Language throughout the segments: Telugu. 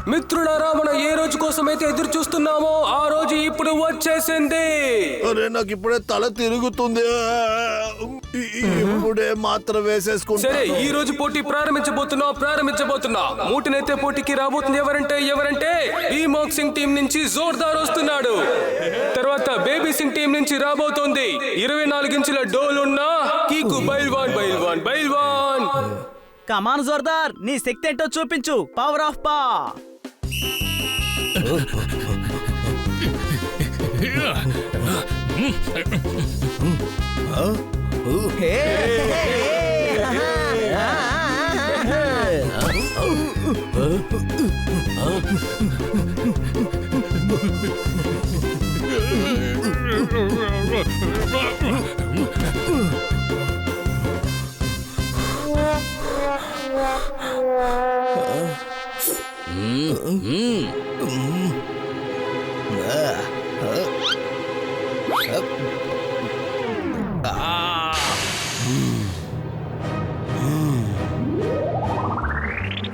మిత్రులారా, మనం ఏ రోజు కోసమైతే ఎదురు చూస్తున్నామో ఆ రోజు ఇప్పుడు వచ్చేసింది. అరే నాకు ఇప్పుడే తల తిరుగుతుంది. ఇప్పుడే మాత్ర వేసేసుకుంటా. సరే, ఈ రోజు పోటీ ప్రారంభించబోతున్నా. మూటినైతే పోటీకి రాబోతుంది ఎవరంటే భీమాక్ సింగ్ టీం నుంచి జోర్దార్ వస్తున్నాడు. తర్వాత బేబీ సింగ్ టీం నుంచి రాబోతోంది 24 ఇంచుల డోల్ ఉన్న కీకు బైల్వాన్. కమాన్ జోర్దార్, నీ శక్తి ఏంటో చూపించు. పవర్ ఆఫ్ పా.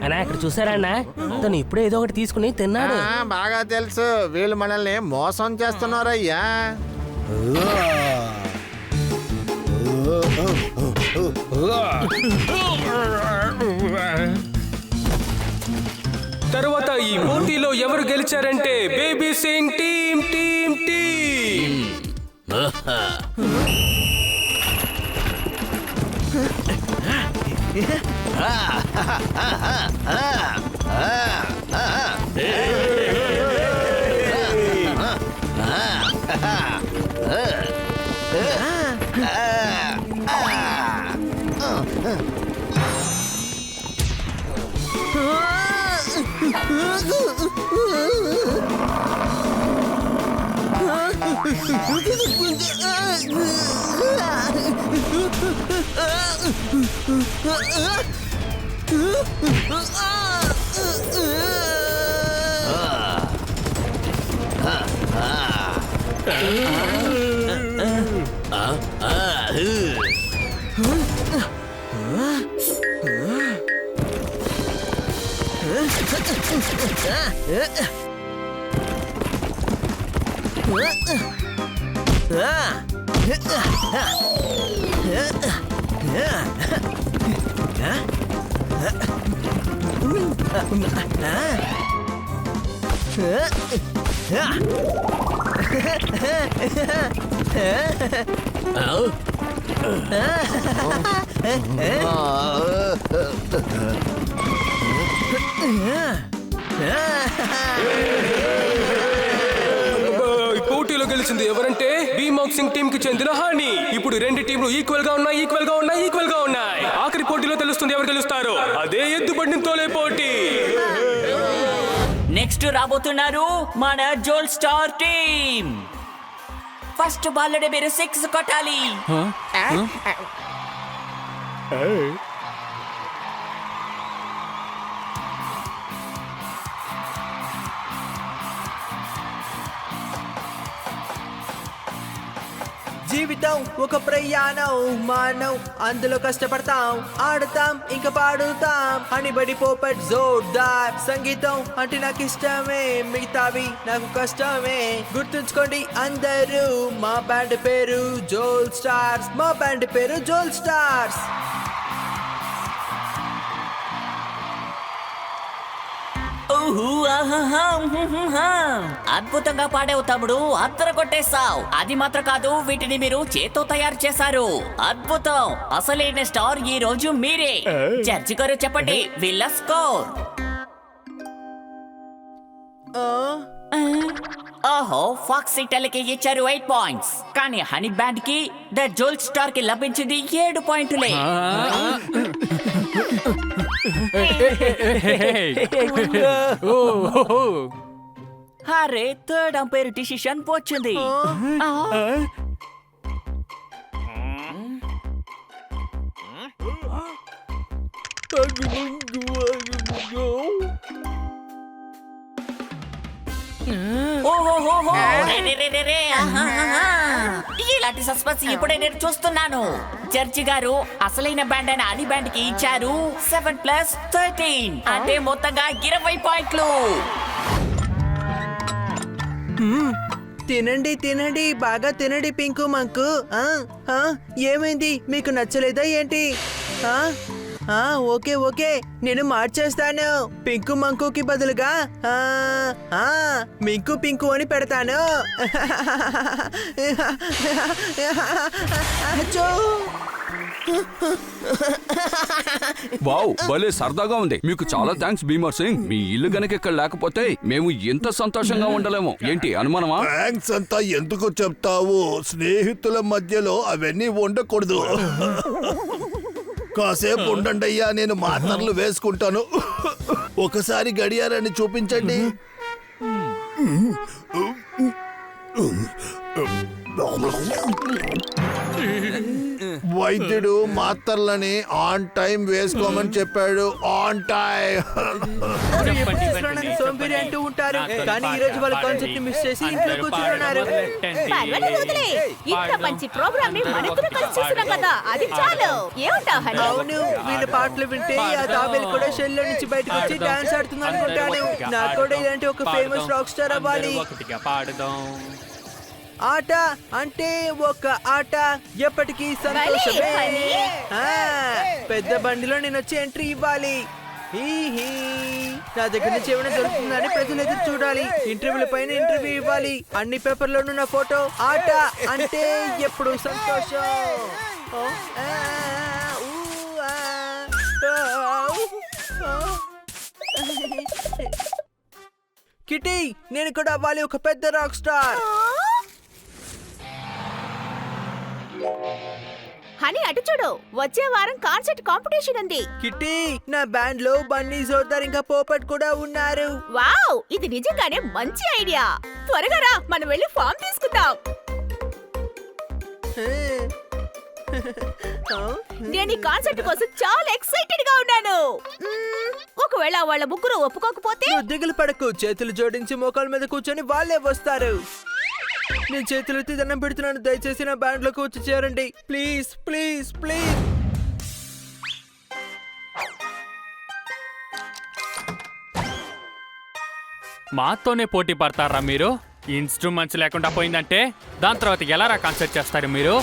అన్నా, ఇక్కడ చూసారా అన్నా, తను ఇప్పుడే ఏదో ఒకటి తీసుకుని తిన్నాడు. బాగా తెలుసు, వీళ్ళు మనల్ని మోసం చేస్తున్నారయ్యా. తర్వాత ఈ పోటీలో ఎవరు గెలిచారంటే బేబీ సింగ్ టీం. పోటీలో గెలిచింది ఎవరంటే భీమాక్ సింగ్ టీం కి చెందిన హాని. ఇప్పుడు రెండు టీంలు ఈక్వల్ గా ఉన్నాయి. ఆఖరి పోటీలో తెలుస్తుంది ఎవరు గెలుస్తారో. అదే ఎద్దు బండిని తోలే పోటీ. నెక్స్ట్ రాబోతున్నారు మన జోల్ స్టార్ టీం. ఫస్ట్ బాల్లోనే మీరు 6 కొట్టాలి. జీవితం ఒక ప్రయాణం, మానవ్ అందులో కష్టపడతాం, ఆడతాం ఇంకా పాడుతాం. హనీబడి పోపట్ జోర్దార్. సంగీతం అంటే నాకు ఇష్టమే, మిగతావి నాకు కష్టమే. గుర్తుంచుకోండి అందరూ, మా బ్యాండ్ పేరు జోల్ స్టార్స్. అద్భుతంగా పాడావు తమ్ముడు, అద్దరు కొట్టేశావు. అది మాత్రం కాదు, వీటిని మీరు చేత్తో తయారు చేశారు. అద్భుతం. అసలైన స్టార్ ఈ రోజు మీరే. జడ్జి గారు చెప్పండి వీళ్ళ స్కోర్. ఓహో, ఫాక్స్ ఇటలీకి ఇచ్చారు 8 పాయింట్స్. కానీ హనీ బ్యాండ్ కి, ద జోల్ స్టార్ కి లభించింది 7 పాయింట్లే. అరే, థర్డ్ అంపైర్ డిసిషన్ వచ్చింది. ఓహోహోహో. రే, రే, రే, రే, రే. ఆహాహాహా. ఇలాంటి సస్పెన్స్ ఇప్పుడే నేను చూస్తున్నాను. జడ్జి గారు అసలైన బ్యాండ్ అయిన ఆది బ్యాండ్ కి ఇచ్చారు 7+13 అంటే మొత్తంగా 20 పాయింట్లు. తినండి తినండి బాగా తినండి పింకు మంకు. ఏమైంది, మీకు నచ్చలేదా ఏంటి? ఓకే ఓకే, నేను మార్చేస్తాను. పింకు మంకుకి బదులుగా మింకు పింకు అని పెడతాను. అచ్చో! వావ్, భలే సరదాగా ఉంది. మీకు చాలా థ్యాంక్స్ భీమర్ సింగ్. మీ ఇల్లు గనక ఇక్కడ లేకపోతే మేము ఎంత సంతోషంగా ఉండలేము. ఏంటి అనుమానమా? థ్యాంక్స్ అంతా ఎందుకు చెప్తావు? స్నేహితుల మధ్యలో అవన్నీ ఉండకూడదు. కాసేపు ఉండండి అయ్యా, నేను మాత్రలు వేసుకుంటాను. ఒకసారి గడియారాన్ని చూపించండి. వైద్యుడు మాత్రలని ఆన్ టైం వేసుకోమని చెప్పాడు. On time. సోంబేరి అంటూ ఉంటారు, కానీ ఈ రోజు వాళ్ళ కాన్సెప్ట్ మిస్ చేసి ఇంట్లో కూర్చున్నారు. పర్వాలేదు, వదిలే. ఇంత మంచి ప్రోగ్రామ్ ని మనకు కలిసి చూస్తున్నాం కదా, అది చాలు. ఏమంటావు హనీ? అవును, వీళ్ళ పాటలు వింటే ఆ తాబేలు కూడా షెల్ లో నుంచి బయటకు వచ్చి డాన్స్ ఆడుతుంది అనుకుంటాను. నాకు కూడా ఇలాంటి ఒక ఫేమస్ రాక్ స్టార్ అవ్వాలి. ఆట అంటే ఒక ఆట, ఎప్పటికీ సంతోషమే. పెద్ద బండిలో నేను వచ్చి ఎంట్రీ ఇవ్వాలి. నా దగ్గర నుంచి ఏమైనా దొరుకుతుందని ప్రజలు ఎదురు చూడాలి. ఇంటర్వ్యూల పైన ఇంటర్వ్యూ ఇవ్వాలి. అన్ని పేపర్లోనూ నా ఫోటో. ఆట అంటే ఎప్పుడు సంతోషం. కిటీ, నేను కూడా అవ్వాలి ఒక పెద్ద రాక్ స్టార్. హనీ అటు చూడు, వచ్చే వారం కాన్సర్ట్ కాంపిటీషన్ ఉంది. కిటీ, నా బ్యాండ్ లో బన్నీ, జోర్దార్ ఇంకా పోపట్ కూడా ఉన్నారు. వావ్, ఇది నిజంగానే మంచి ఐడియా. త్వరగా రా, మనం వెళ్ళి ఫామ్ తీసుకుందాం. నేను ఈ కాన్సర్ట్ కోసం చాలా ఎక్సైటెడ్ గా ఉన్నాను. ఒకవేళ వాళ్ళ ముగ్గురు ఒప్పుకోకపోతే? నువ్వు దిగులు పడకు, చేతులు జోడించి మోకాల మీద కూర్చొని వాళ్ళే వస్తారు. నేను చేతులెత్తి దండం పెడుతున్నాను, దయచేసి నా బ్యాండ్ లోకి వచ్చి చేరండి. Please please please. మాతోనే పోటీ పడతారా మీరు? ఇన్స్ట్రుమెంట్స్ లేకుండా పోయిందంటే దాని తర్వాత ఎలా రా కాన్సర్ట్ చేస్తారు మీరు?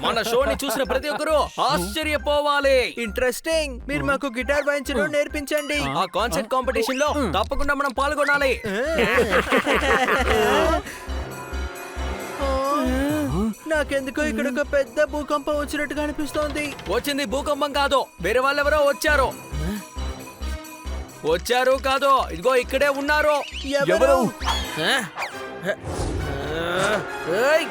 మన షోని చూసిన ప్రతి ఒక్కరూ ఆశ్చర్యపోవాలి. ఇంట్రెస్టింగ్. మీరు మాకు గిటార్ వాయించడం నేర్పించండి. ఆ కాన్సర్ట్ కాంపిటీషన్ లో తప్పకుండా మనం పాల్గొనాలి. నాకెందుకో ఇక్కడ ఒక పెద్ద భూకంపం వచ్చినట్టుగా అనిపిస్తోంది. వచ్చింది భూకంపం కాదు, వేరే వాళ్ళెవరో వచ్చారు. వచ్చారు కాదు, ఇదిగో ఇక్కడే ఉన్నారు. ఎవరు? ఏయ్!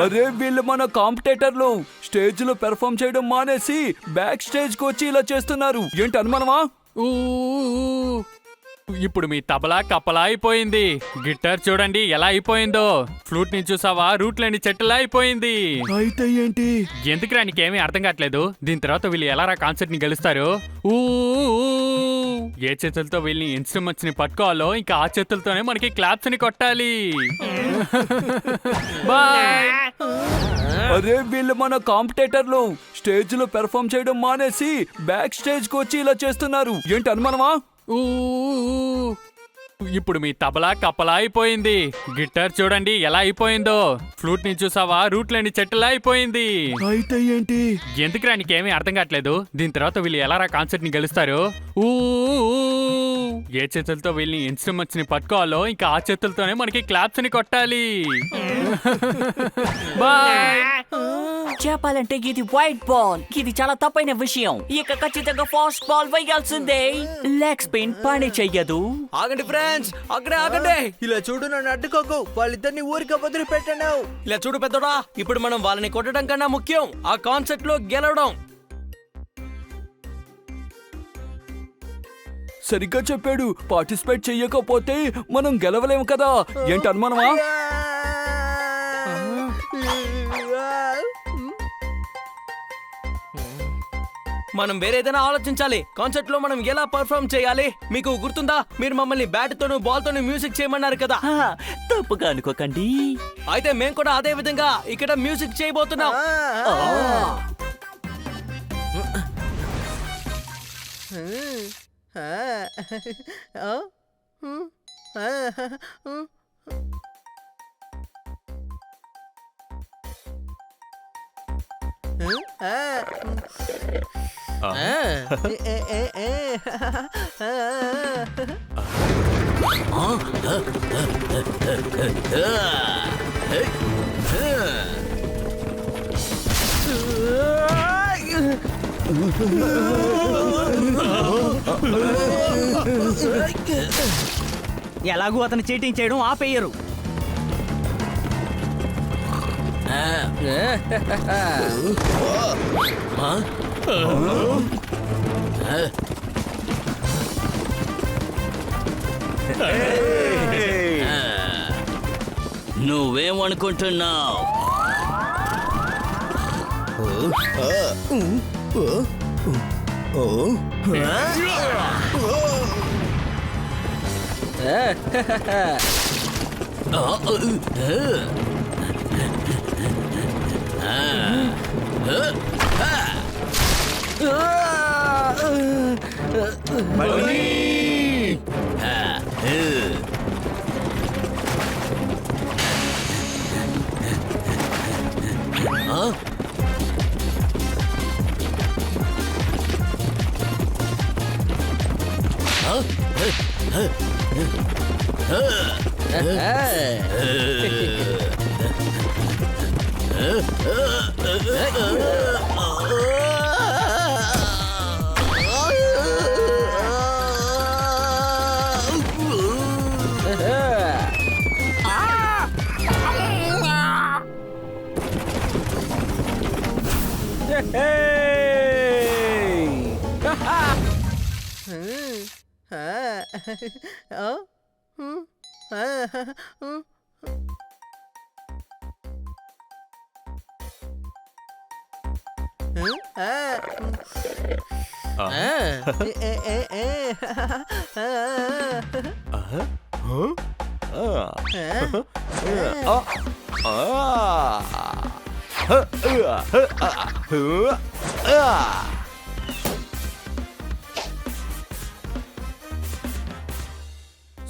అరే, వీళ్ళు మన కాంపిటేటర్లు. స్టేజ్ లో పెర్ఫామ్ చేయడం మానేసి బ్యాక్ స్టేజ్ కి వచ్చి ఇలా చేస్తున్నారు. ఏంటి అనుమానమా? ఇప్పుడు మీ తబలా కప్పలా అయిపోయింది. గిటార్ చూడండి ఎలా అయిపోయిందో. ఫ్లూట్ ని చూసావా, రూట్ లేని చెట్టులా అయిపోయింది. అయితే ఏంటి? ఎందుకురా నీకేమీ అర్థం కావట్లేదు? దీని తర్వాత వీళ్ళు ఎలా రా కాన్సర్ట్ ని గెలుస్తారు? ఏ చేతులతో వీళ్ళని ఇన్స్ట్రుమెంట్స్ ని పట్టుకోవాలో ఇంకా ఆ చేతులతోనే మనకి క్లాప్స్ ని కొట్టాలి. బాయ్. అరే, వీళ్ళు మన కాంపిటేటర్లు. స్టేజ్ లో పెర్ఫామ్ చేయడం మానేసి బ్యాక్ స్టేజ్ కి వచ్చి ఇలా చేస్తున్నారు. ఏంటి అనుమానమా? ఇప్పుడు మీ తబలా కప్పలా అయిపోయింది. గిటార్ చూడండి ఎలా అయిపోయిందో. ఫ్లూట్ ని చూసావా, రూట్ లేని చెట్టులా అయిపోయింది. అయితే ఏంటి? ఎందుకురా నీకేమీ అర్థం కావట్లేదు? దీని తర్వాత వీళ్ళు ఎలా రా కాన్సర్ట్ ని గెలుస్తారు? ఏ చేతులతో వీళ్ళని ఇన్స్ట్రుమెంట్స్ ని పట్టుకోవాలో ఇంకా ఆ చేతులతోనే మనకి క్లాప్స్ ని కొట్టాలి. బాయ్. చెప్పాలంటే ఇది వైట్ బాల్. ఇది చాలా తప్పైన విషయం. ఇక ఖచ్చితంగా ఫాస్ట్ బాల్ వేయాల్సిందే. లెగ్ స్పిన్ పని చెయ్యదు. ఆగండి ఫ్రెండ్స్, అక్కడే ఆగండి. ఇలా చూడు, నన్ను అడ్డుకోకు. వాళ్ళిద్దరిని ఊరికి వదిలిపెట్టాను. ఇలా చూడు పెద్దోడా, ఇప్పుడు మనం వాళ్ళని కొట్టడం కన్నా ముఖ్యం ఆ కాన్సర్ట్ లో గెలవడం. సరిగ్గా చెప్పాడు. పార్టిసిపేట్ చెయ్యకపోతే మనం గెలవలేము కదా. ఏంటి అనుమానమా? మనం వేరేదైనా ఆలోచించాలి. కాన్సర్ట్ లో మనం ఎలా పర్ఫార్మ్ చేయాలి? మీకు గుర్తుందా, మీరు మమ్మల్ని బ్యాట్ తోను బాల్ తోను మ్యూజిక్ చేయమన్నారు కదా. తప్పుగా అనుకోకండి. అయితే మేము కూడా అదే విధంగా ఇక్కడ మ్యూజిక్ చేయబోతున్నాం. ఎలాగూ అతను చీటింగ్ చేయడం ఆపేయరు. నువ్వేమనుకుంటున్నావు?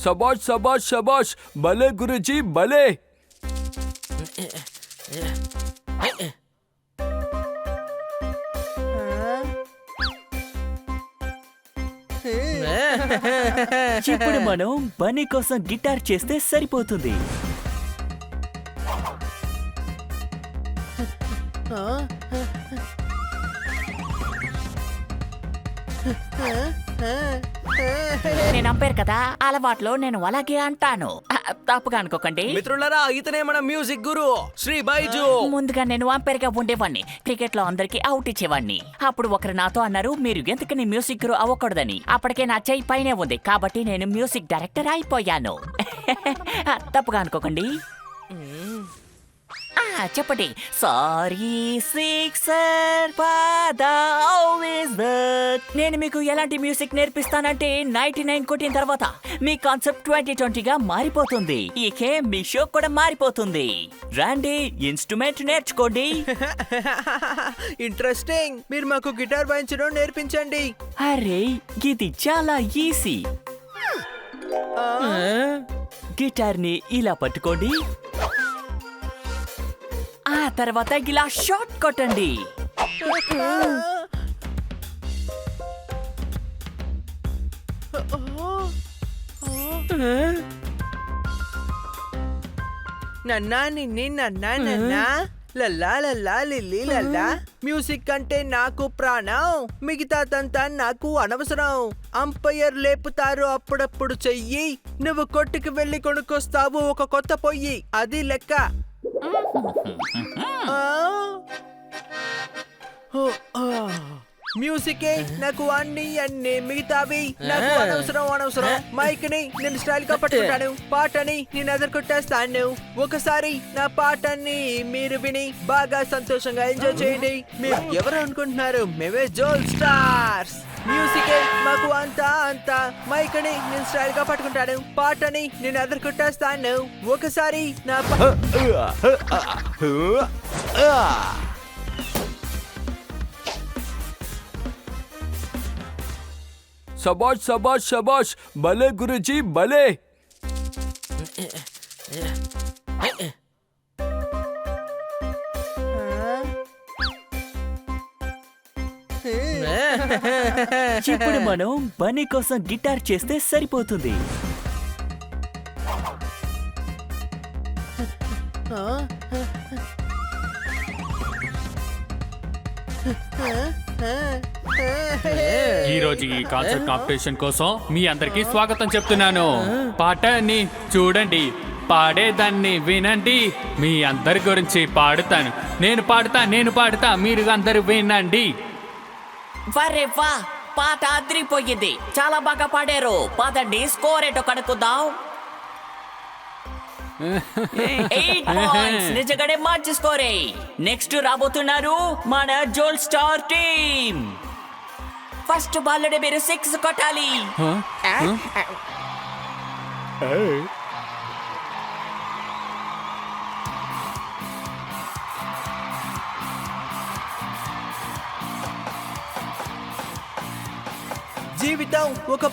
శబాష్ శబాష్ శబాష్, భలే గురుజీ భలే. ఇప్పుడు మనం బన్నీ కోసం గిటార్ చేస్తే సరిపోతుంది. నేను అంపేరు కదా, అలవాట్లో నేను అలాగే అంటాను. తప్పుగా అనుకోకండి మిత్రులారా, ఇతనే మన మ్యూజిక్ గురు శ్రీ బైజు. ముందుగా నేను అంపైర్ గా ఉండేవాడిని. క్రికెట్ లో అందరికి అవుట్ ఇచ్చేవాడిని. అప్పుడు ఒకరు నాతో అన్నారు, మీరు ఎందుకని మ్యూజిక్ గురు అవ్వకూడదని. అప్పటికే నా చెయ్యి పైనే ఉంది కాబట్టి నేను మ్యూజిక్ డైరెక్టర్ అయిపోయాను. తప్పుగా అనుకోకండి. చెప్పండి. సారీ సిక్సర్ నేను మీకు ఎలాంటి మ్యూజిక్ నేర్పిస్తానంటే 99 కొట్టిన తర్వాత మీ కాన్సెప్ట్ 2020గా మారిపోతుంది. ఇకే మీ షో కూడా మారిపోతుంది. రండి, ఇన్స్ట్రుమెంట్ నేర్చుకోండి. ఇంట్రెస్టింగ్. మీరు మాకు గిటార్ వాయించడం నేర్పించండి. అరే, ఇది చాలా ఈజీ. గిటార్ ని ఇలా పట్టుకోండి. ఆ తర్వాత ఇలా షార్ట్ కొట్టండి. నన్నా నిన్ని నన్నా నన్నా లల్లా లల్లా లిల్లీ లల్లా. మ్యూజిక్ అంటే నాకు ప్రాణం, మిగతాదంతా నాకు అనవసరం. అంపైర్ లేపుతారు అప్పుడప్పుడు చెయ్యి, నువ్వు కొట్టుకు వెళ్ళి కొనుక్కొస్తావు ఒక కొత్త పొయ్యి. అది లెక్క. మ్యూజికే నాకు అన్ని మిగతావి నాకు అనవసరం మైక్ ని నేను స్టైల్ గా పట్టుకుంటాను, పాటని నేను ఎదుర్కొట్టేస్తాను. ఒకసారి నా పాటని మీరు విని బాగా సంతోషంగా ఎంజాయ్ చేయండి. మీరు ఎవరు అనుకుంటున్నారు? మేమే జోల్ స్టార్స్. మ్యూజికే మాకు అంతా మైక్ ని నేను స్టైల్ గా పట్టుకుంటాను, పాటని నేను ఎదుర్కొట్టేస్తాను. ఒకసారి నా శబాష్ శబాష్ శబాష్, భలే గురుజీ భలే. ఇప్పుడు మనం బన్నీ కోసం గిటార్ చేస్తే సరిపోతుంది. ఈ రోజు ఈ కాన్సర్ట్ కాంపిటీషన్ కోసం మీ అందరికీ స్వాగతం చెప్తున్నాను. పాటని చూడండి, పాడేదాన్ని వినండి. మీ అందరి గురించి పాడుతాను. నేను పాడుతా మీరు అందరూ వినండి. వరే వా, పాట అదిరిపోయింది, చాలా బాగా పాడారు. పదండి స్కోర్ ఏంటో కనుక్కుందాం. 8 points, నిజంగానే మంచి స్కోరే. నెక్స్ట్ రాబోతున్నారు మన జోల్ స్టార్ టీమ్. ఫస్ట్ బాల్లోనే మీరు 6 కొట్టాలి. జీవితం ఒక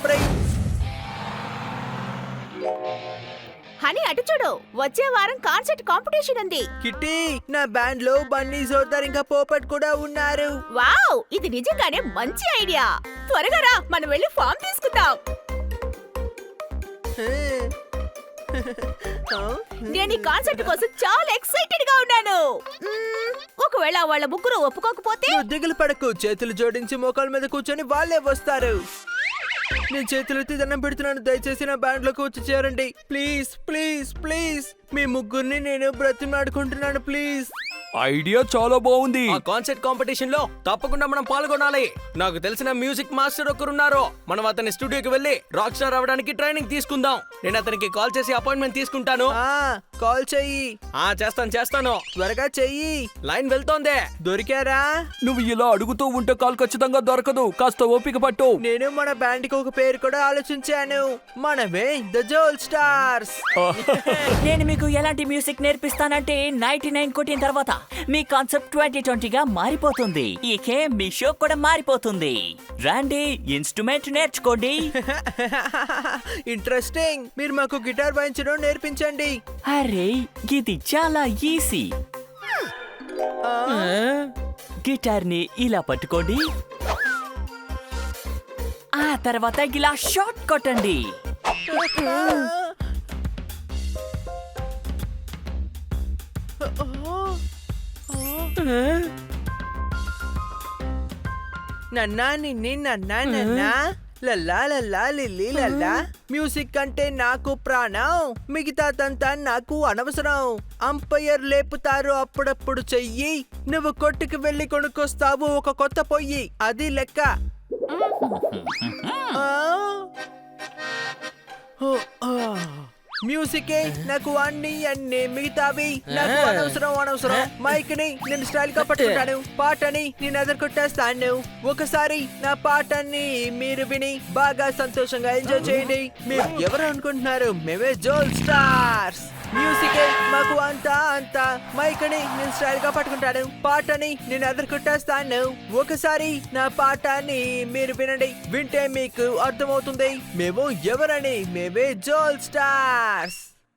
హనీ అటు చూడు, వచ్చే వారం కాన్సర్ట్ కాంపిటీషన్ ఉంది. కిట్టి, నా బ్యాండ్ లో బన్నీ, జోర్దార్ ఇంకా పోపట్ కూడా ఉన్నారు. వావ్, ఇది నిజంగానే మంచి ఐడియా. త్వరగా రా, మనం వెళ్ళి ఫామ్ తీసుకుందాం. నేను ఈ కాన్సర్ట్ కోసం చాలా ఎక్సైటెడ్ గా ఉన్నాను. ఒకవేళ వాళ్ళ ముగ్గురు ఒప్పుకోకపోతే? నువ్వు దిగులు పడకు, చేతులు జోడించి మోకాల మీద కూర్చొని వాళ్ళే వస్తారు. నేను చేతులెత్తి దండం పెడుతున్నాను, దయచేసి నా బ్యాండ్ లోకి వచ్చి చేరండి. ప్లీజ్ ప్లీజ్ ప్లీజ్, మీ ముగ్గురిని నేను బ్రతిమాడుకుంటున్నాను, ప్లీజ్. ఐడియా చాలా బాగుంది. ఆ కాన్సర్ట్ కాంపిటీషన్ లో తప్పకుండా మనం పాల్గొనాలి. నాకు తెలిసిన మ్యూజిక్ మాస్టర్ ఒకరున్నారు. మనం అతని స్టూడియోకి వెళ్ళి రాక్ స్టార్ అవ్వడానికి ట్రైనింగ్ తీసుకుందాం. నేను అతనికి కాల్ చేసి అపాయింట్మెంట్ తీసుకుంటాను. కాల్ చెయ్యి. చేస్తాను. త్వరగా చెయ్యి. లైన్ వెళ్తోంది. దొరికారా? నువ్వు ఇలా అడుగుతూ ఉంటే కాల్ ఖచ్చితంగా దొరకదు. కాస్త ఓపిక పట్టు. నేను మన బ్యాండ్ కి ఒక పేరు కూడా ఆలోచించాను. మనమే ద జోల్ స్టార్స్. నేను మీకు ఎలాంటి మ్యూజిక్ నేర్పిస్తానంటే 99 కొట్టిన తర్వాత మీ కాన్సెప్ట్ 2020గా మారిపోతుంది. ఇకే మీ షో కూడా మారిపోతుంది. రండి, ఇన్స్ట్రుమెంట్ నేర్చుకోండి. ఇంట్రెస్టింగ్. మీరు మాకు గిటార్ వాయించడం నేర్పించండి. అరే, ఇది చాలా ఈజీ. గిటార్ ని ఇలా పట్టుకోండి, ఆ తర్వాత ఇలా షార్ట్ కొట్టండి. నన్నా నిన్ని నన్నా నన్నా లల్లా లల్లా లిల్లీ లల్లా. మ్యూజిక్ అంటే నాకు ప్రాణం, మిగతాదంతా నాకు అనవసరం. అంపైర్ లేపుతారు అప్పుడప్పుడు చెయ్యి, నువ్వు కొట్టుకు వెళ్ళి కొనుక్కొస్తావు ఒక కొత్త పొయ్యి, అది లెక్క. మ్యూజికే నాకు అన్ని మిగతావి నాకు అనవసరం. మైక్ ని నేను స్టైల్ గా పట్టుకుంటాను, పాటని నేను ఎదుర్కొట్టేస్తాను. ఒకసారి నా పాటని మీరు విని బాగా సంతోషంగా ఎంజాయ్ చేయండి. మీరు ఎవరు అనుకుంటున్నారు? మేమే జోల్ స్టార్స్. మ్యూజికే మాకు అంతా మైక్ ని నేను స్టైల్ గా పట్టుకుంటాను, పాటని నేను ఎదుర్కొట్టేస్తాను. ఒకసారి నా పాటని మీరు వినండి, వింటే మీకు అర్థమవుతుంది మేము ఎవరని. మేమే జోల్ స్టార్స్.